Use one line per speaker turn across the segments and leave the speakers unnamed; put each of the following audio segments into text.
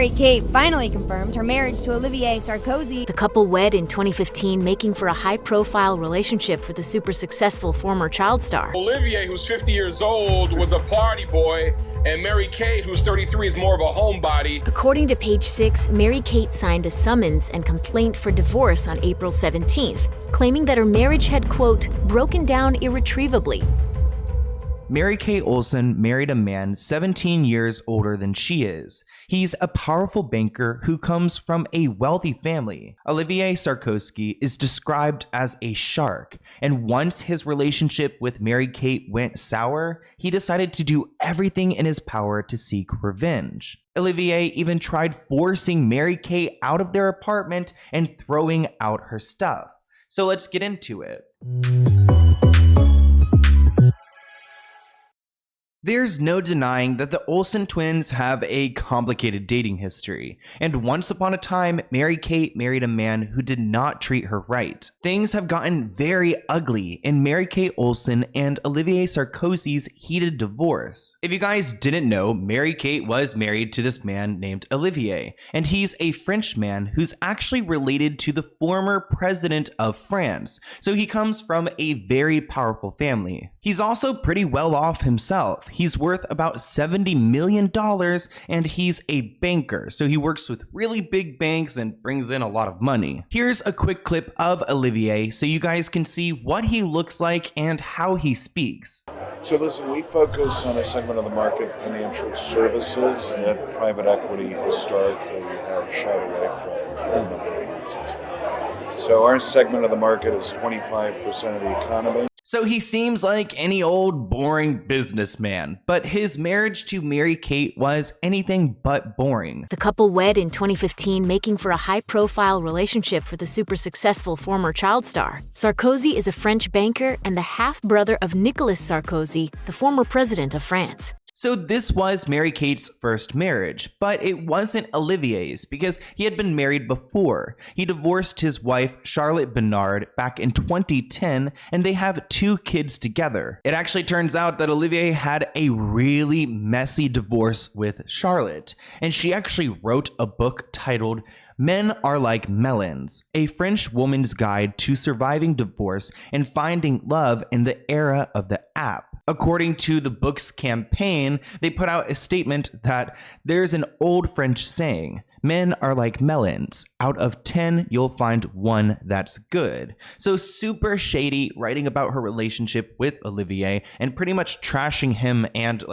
Mary-Kate finally confirms her marriage to Olivier Sarkozy.
The couple wed in 2015, making for a high-profile relationship for the super successful former child star.
Olivier, who's 50 years old, was a party boy, and Mary-Kate, who's 33, is more of a homebody.
According to Page 6, Mary-Kate signed a summons and complaint for divorce on April 17th, claiming that her marriage had, quote, broken down irretrievably.
Mary-Kate Olsen married a man 17 years older than she is. He's a powerful banker who comes from a wealthy family. Olivier Sarkozy is described as a shark, and once his relationship with Mary-Kate went sour, he decided to do everything in his power to seek revenge. Olivier even tried forcing Mary-Kate out of their apartment and throwing out her stuff. So let's get into it. There's no denying that the Olsen twins have a complicated dating history, and once upon a time, Mary-Kate married a man who did not treat her right. Things have gotten very ugly in Mary-Kate Olsen and Olivier Sarkozy's heated divorce. If you guys didn't know, Mary-Kate was married to this man named Olivier, and he's a French man who's actually related to the former president of France, so he comes from a very powerful family. He's also pretty well off himself. He's worth about $70 million, and he's a banker, so he works with really big banks and brings in a lot of money. Here's a quick clip of Olivier so you guys can see what he looks like and how he speaks.
So listen, we focus on a segment of the market, financial services, that private equity historically had shied away from for a number of reasons. So our segment of the market is 25% of the economy.
So he seems like any old boring businessman, but his marriage to Mary-Kate was anything but boring.
The couple wed in 2015, making for a high-profile relationship for the super successful former child star. Sarkozy is a French banker and the half-brother of Nicolas Sarkozy, the former president of France.
So this was Mary-Kate's first marriage, but it wasn't Olivier's because he had been married before. He divorced his wife, Charlotte Bernard, back in 2010, and they have 2 kids together. It actually turns out that Olivier had a really messy divorce with Charlotte, and she actually wrote a book titled Men Are Like Melons, a French woman's guide to surviving divorce and finding love in the era of the app. According to the book's campaign, they put out a statement that there's an old French saying, men are like melons. Out of 10, you'll find 1 that's good. So super shady, writing about her relationship with Olivier and pretty much trashing him and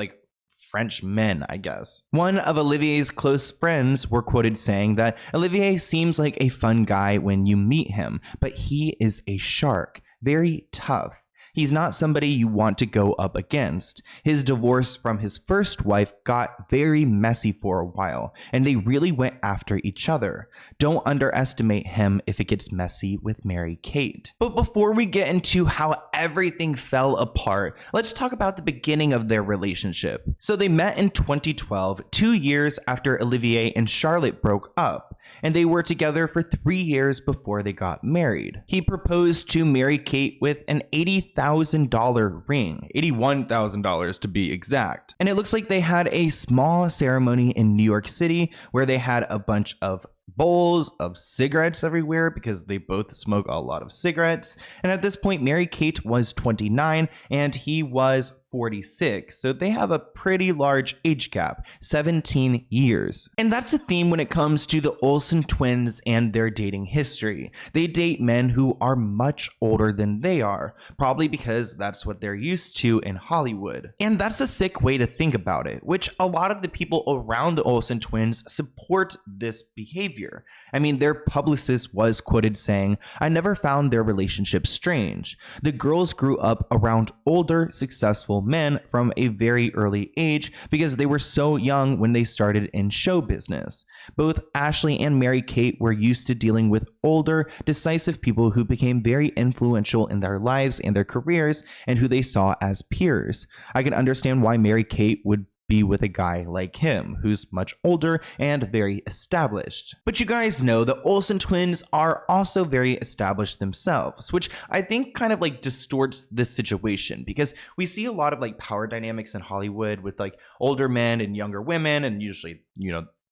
French men, I guess. One of Olivier's close friends were quoted saying that Olivier seems like a fun guy when you meet him, but he is a shark, very tough. He's not somebody you want to go up against. His divorce from his first wife got very messy for a while, and they really went after each other. Don't underestimate him if it gets messy with Mary-Kate. But before we get into how everything fell apart, let's talk about the beginning of their relationship. So they met in 2012, 2 years after Olivier and Charlotte broke up, and they were together for 3 years before they got married. He proposed to Mary-Kate with an $80,000 ring, $81,000 to be exact. And it looks like they had a small ceremony in New York City where they had a bunch of bowls of cigarettes everywhere because they both smoke a lot of cigarettes. And at this point, Mary-Kate was 29 and he was 46, so they have a pretty large age gap, 17 years. And that's a theme when it comes to the Olsen twins and their dating history. They date men who are much older than they are, probably because that's what they're used to in Hollywood. And that's a sick way to think about it, which a lot of the people around the Olsen twins support this behavior. I mean, their publicist was quoted saying, "I never found their relationship strange. The girls grew up around older, successful men from a very early age because they were so young when they started in show business. Both Ashley and Mary-Kate were used to dealing with older, decisive people who became very influential in their lives and their careers and who they saw as peers. I can understand why Mary-Kate would be with a guy like him, who's much older and very established." But you guys know the Olsen twins are also very established themselves, which I think kind of distorts this situation because we see a lot of power dynamics in Hollywood with older men and younger women, and usually,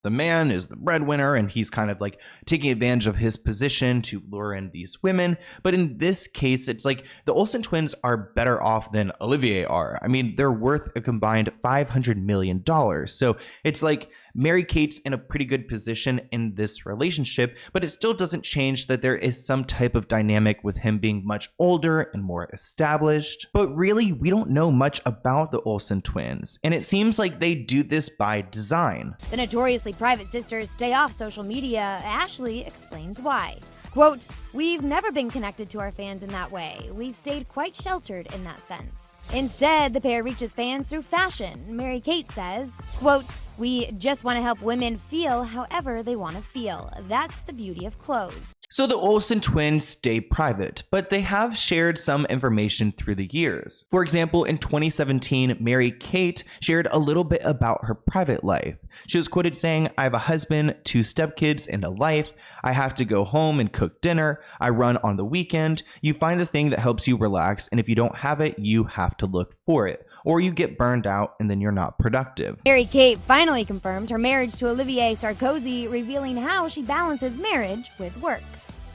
the the man is the breadwinner and he's kind of like taking advantage of his position to lure in these women. But in this case, it's like the Olsen twins are better off than Olivier are. I mean, they're worth a combined $500 million. So it's like Mary-Kate's in a pretty good position in this relationship, but it still doesn't change that there is some type of dynamic with him being much older and more established. But really, we don't know much about the Olsen twins, and it seems like they do this by design.
The notoriously private sisters stay off social media. Ashley explains why. Quote, "We've never been connected to our fans in that way. We've stayed quite sheltered in that sense. Instead, the pair reaches fans through fashion." Mary-Kate says, quote, "We just want to help women feel however they want to feel. That's the beauty of clothes."
So the Olsen twins stay private, but they have shared some information through the years. For example, in 2017, Mary-Kate shared a little bit about her private life. She was quoted saying, "I have a husband, 2 stepkids, and a life. I have to go home and cook dinner. I run on the weekend. You find the thing that helps you relax, and if you don't have it, you have to look for it. Or you get burned out and then you're not productive."
Mary-Kate finally confirms her marriage to Olivier Sarkozy, revealing how she balances marriage with work.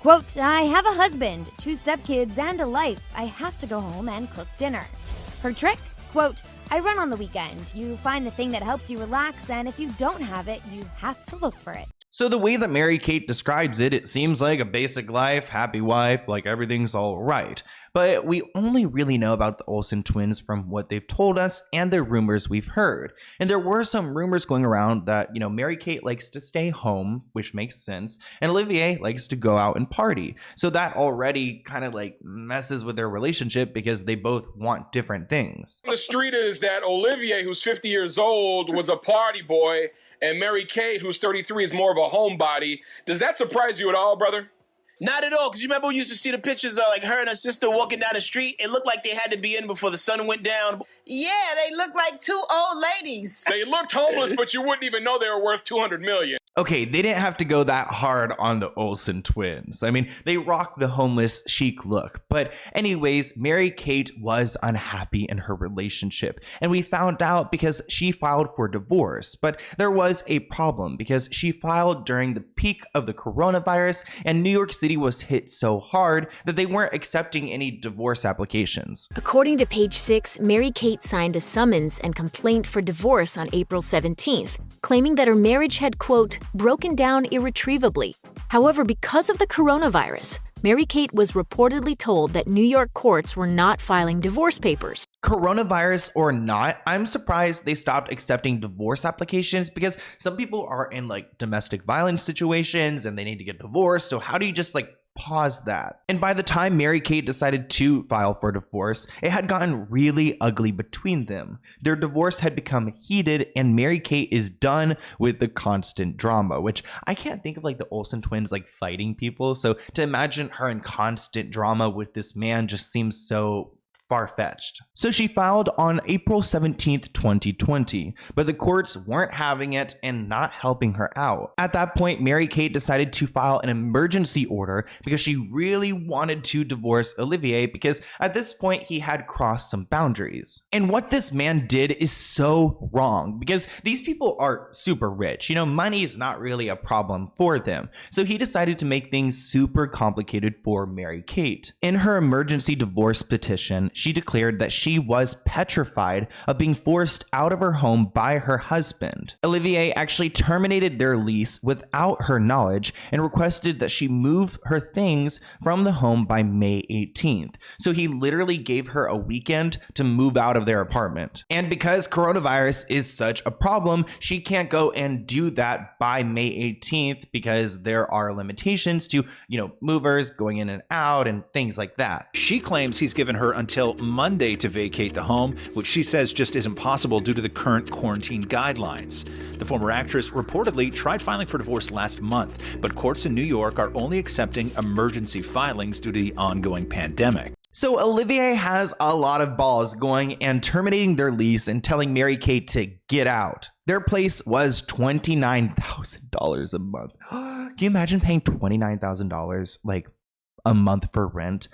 Quote, "I have a husband, 2 stepkids, and a life. I have to go home and cook dinner." Her trick? Quote, "I run on the weekend. You find the thing that helps you relax, and if you don't have it, you have to look for it."
So the way that Mary-Kate describes it, it seems like a basic life, happy wife, like everything's all right. But we only really know about the Olsen twins from what they've told us and the rumors we've heard. And there were some rumors going around that, Mary-Kate likes to stay home, which makes sense, and Olivier likes to go out and party. So that already kind of like messes with their relationship because they both want different things.
The street is that Olivier, who's 50 years old, was a party boy, and Mary-Kate, who's 33, is more of a homebody. Does that surprise you at all, brother?
Not at all, because you remember we used to see the pictures of like her and her sister walking down the street. It looked like they had to be in before the sun went down.
Yeah, they look like 2 old ladies.
They looked homeless, but you wouldn't even know they were worth $200 million.
Okay, they didn't have to go that hard on the Olsen twins. I mean, they rock the homeless chic look. But anyways, Mary-Kate was unhappy in her relationship. And we found out because she filed for divorce. But there was a problem because she filed during the peak of the coronavirus, and New York City was hit so hard that they weren't accepting any divorce applications.
According to Page 6, Mary-Kate signed a summons and complaint for divorce on April 17th, claiming that her marriage had, quote, broken down irretrievably. However, because of the coronavirus, Mary-Kate was reportedly told that New York courts were not filing divorce papers.
Coronavirus or not, I'm surprised they stopped accepting divorce applications because some people are in like domestic violence situations and they need to get divorced. So how do you just pause that? And by the time Mary-Kate decided to file for divorce, it had gotten really ugly between them. Their divorce had become heated and Mary-Kate is done with the constant drama, which I can't think of the Olsen twins fighting people. So to imagine her in constant drama with this man just seems so far-fetched. So she filed on April 17th, 2020, but the courts weren't having it and not helping her out. At that point, Mary-Kate decided to file an emergency order because she really wanted to divorce Olivier because at this point he had crossed some boundaries. And what this man did is so wrong because these people are super rich. Money is not really a problem for them. So he decided to make things super complicated for Mary-Kate. In her emergency divorce petition, she declared that she was petrified of being forced out of her home by her husband. Olivier actually terminated their lease without her knowledge and requested that she move her things from the home by May 18th. So he literally gave her a weekend to move out of their apartment. And because coronavirus is such a problem, she can't go and do that by May 18th because there are limitations to, movers going in and out and things like that.
She claims he's given her until Monday to vacate the home, which she says just isn't possible due to the current quarantine guidelines. The former actress reportedly tried filing for divorce last month, but courts in New York are only accepting emergency filings due to the ongoing pandemic.
So Olivier has a lot of balls going and terminating their lease and telling Mary-Kate to get out. Their place was $29,000 a month. Can you imagine paying $29,000 a month for rent?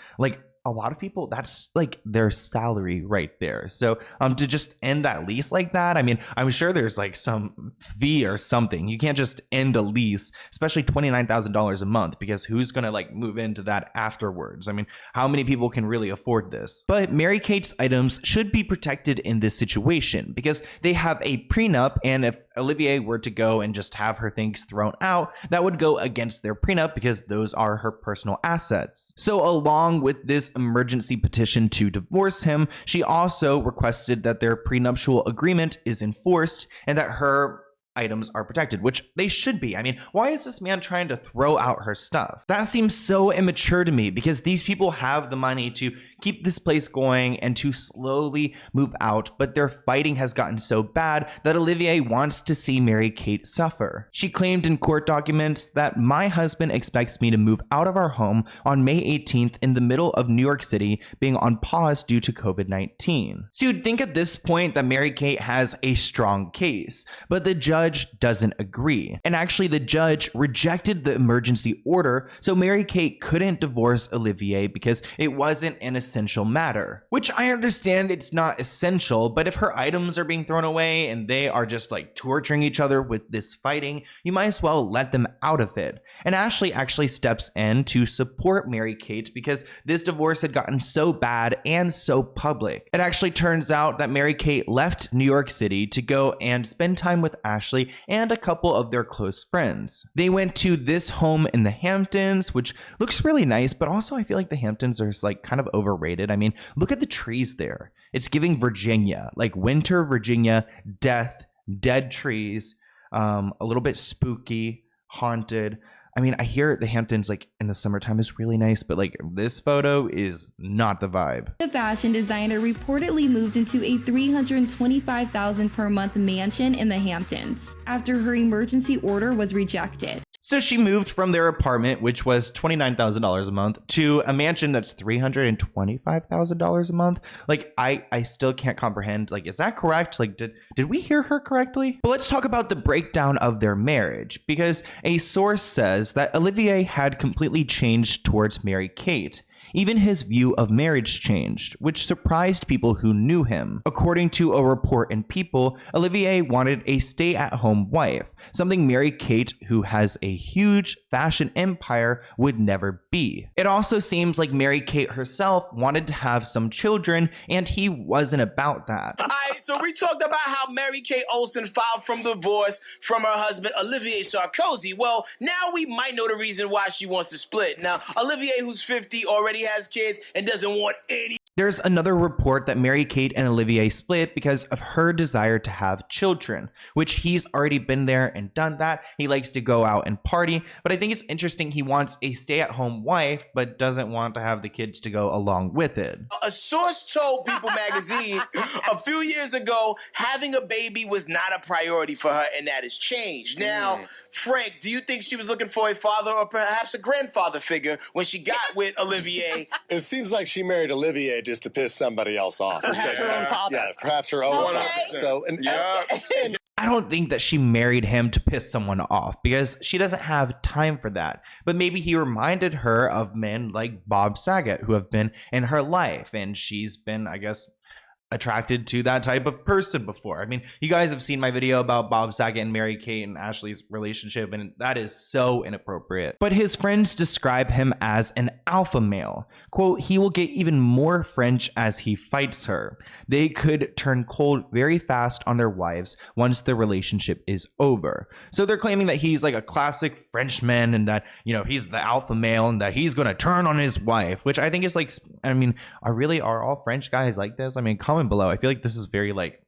a lot of people, that's like their salary right there. So to just end that lease like that, I mean, I'm sure there's like some fee or something. You can't just end a lease, especially $29,000 a month, because who's going to like move into that afterwards? I mean, how many people can really afford this? But Mary-Kate's items should be protected in this situation because they have a prenup, and if Olivier were to go and just have her things thrown out, that would go against their prenup because those are her personal assets. So along with this emergency petition to divorce him, she also requested that their prenuptial agreement is enforced and that her items are protected, which they should be. I mean, why is this man trying to throw out her stuff? That seems so immature to me because these people have the money to keep this place going and to slowly move out, but their fighting has gotten so bad that Olivier wants to see Mary-Kate suffer. She claimed in court documents that my husband expects me to move out of our home on May 18th in the middle of New York City, being on pause due to COVID-19. So you'd think at this point that Mary-Kate has a strong case, but the judge doesn't agree. And actually the judge rejected the emergency order, so Mary-Kate couldn't divorce Olivier because it wasn't an essential matter. Which I understand it's not essential, but if her items are being thrown away and they are just like torturing each other with this fighting, you might as well let them out of it. And Ashley actually steps in to support Mary-Kate because this divorce had gotten so bad and so public. It actually turns out that Mary-Kate left New York City to go and spend time with Ashley and a couple of their close friends. They went to this home in the Hamptons, which looks really nice, but also I feel like the Hamptons are like kind of overrated. I mean, look at the trees there. It's giving Virginia, like winter Virginia, death, dead trees, a little bit spooky, haunted. I mean, I hear the Hamptons like in the summertime is really nice, but like this photo is not the vibe.
The fashion designer reportedly moved into a $325,000 per month mansion in the Hamptons after her emergency order was rejected.
So she moved from their apartment, which was $29,000 a month, to a mansion that's $325,000 a month. Like, I still can't comprehend. Like, is that correct? Like, did we hear her correctly? But let's talk about the breakdown of their marriage, because a source says that Olivier had completely changed towards Mary-Kate. Even his view of marriage changed, which surprised people who knew him. According to a report in People, Olivier wanted a stay-at-home wife, something Mary-Kate, who has a huge fashion empire, would never be. It also seems like Mary-Kate herself wanted to have some children, and he wasn't about that.
All right, so we talked about how Mary-Kate Olsen filed for divorce from her husband, Olivier Sarkozy. Well, now we might know the reason why she wants to split. Now, Olivier, who's 50, already has kids and doesn't want any.
There's another report that Mary-Kate and Olivier split because of her desire to have children, which he's already been there and done that. He likes to go out and party, but I think it's interesting he wants a stay-at-home wife, but doesn't want to have the kids to go along with it.
A source told People magazine a few years ago having a baby was not a priority for her, and that has changed. Now, Frank, do you think she was looking for a father or perhaps a grandfather figure when she got with Olivier?
It seems like she married Olivier just to piss somebody else off.
Perhaps her own father.
Yeah, perhaps her own
Okay.
father. So,
I don't think that she married him to piss someone off because she doesn't have time for that. But maybe he reminded her of men like Bob Saget who have been in her life, and she's been, I guess, attracted to that type of person before. I mean, you guys have seen my video about Bob Saget and Mary-Kate and Ashley's relationship, and that is so inappropriate. But his friends describe him as an alpha male. Quote, he will get even more French as he fights her. They could turn cold very fast on their wives once the relationship is over. So they're claiming that he's like a classic Frenchman and that, you know, he's the alpha male and that he's going to turn on his wife, which I think is like, I mean, are all French guys like this? I mean, comment below. I feel like this is very like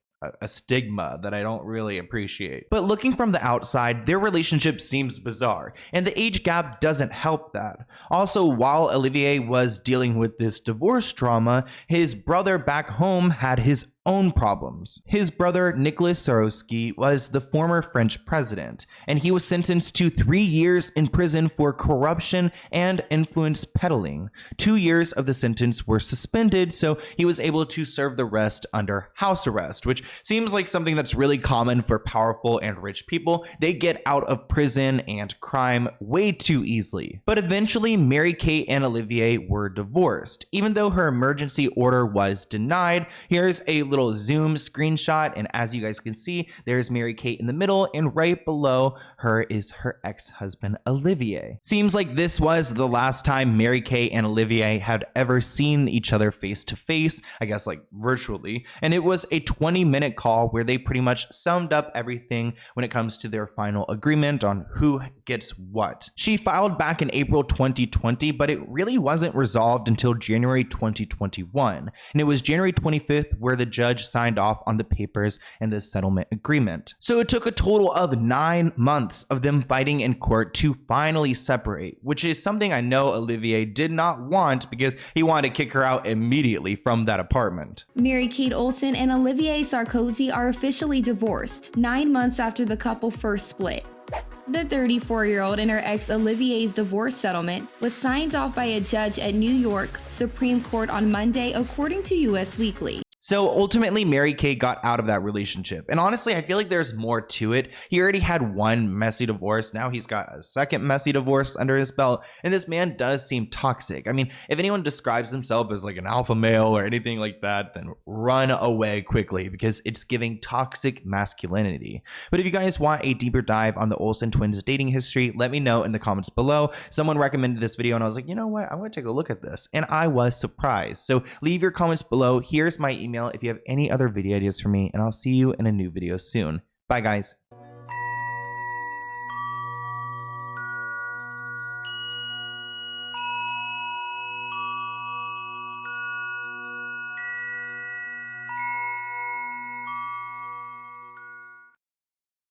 a stigma that I don't really appreciate. But looking from the outside, their relationship seems bizarre, and the age gap doesn't help that. Also, while Olivier was dealing with this divorce drama, his brother back home had his own problems. His brother Nicolas Sarkozy was the former French president, and he was sentenced to 3 years in prison for corruption and influence peddling. 2 years of the sentence were suspended, so he was able to serve the rest under house arrest, which seems like something that's really common for powerful and rich people. They get out of prison and crime way too easily. But eventually, Mary-Kate and Olivier were divorced. Even though her emergency order was denied, here's a little zoom screenshot, and as you guys can see, there's Mary-Kate in the middle, and right below her is her ex-husband Olivier. Seems like this was the last time Mary-Kate and Olivier had ever seen each other face to face, I guess like virtually, and it was a 20-minute call where they pretty much summed up everything when it comes to their final agreement on who gets what. She filed back in April 2020, but it really wasn't resolved until January 2021, and it was January 25th where the judge signed off on the papers and the settlement agreement. So it took a total of 9 months of them fighting in court to finally separate, which is something I know Olivier did not want because he wanted to kick her out immediately from that apartment.
Mary-Kate Olsen and Olivier Sarkozy are officially divorced 9 months after the couple first split. The 34-year-old and her ex Olivier's divorce settlement was signed off by a judge at New York Supreme Court on Monday, according to US Weekly.
So ultimately, Mary-Kate got out of that relationship. And honestly, I feel like there's more to it. He already had one messy divorce. Now he's got a second messy divorce under his belt. And this man does seem toxic. I mean, if anyone describes himself as like an alpha male or anything like that, then run away quickly because it's giving toxic masculinity. But if you guys want a deeper dive on the Olsen twins' dating history, let me know in the comments below. Someone recommended this video and I was like, you know what? I want to take a look at this. And I was surprised. So leave your comments below. Here's my email if you have any other video ideas for me, and I'll see you in a new video soon. Bye, guys.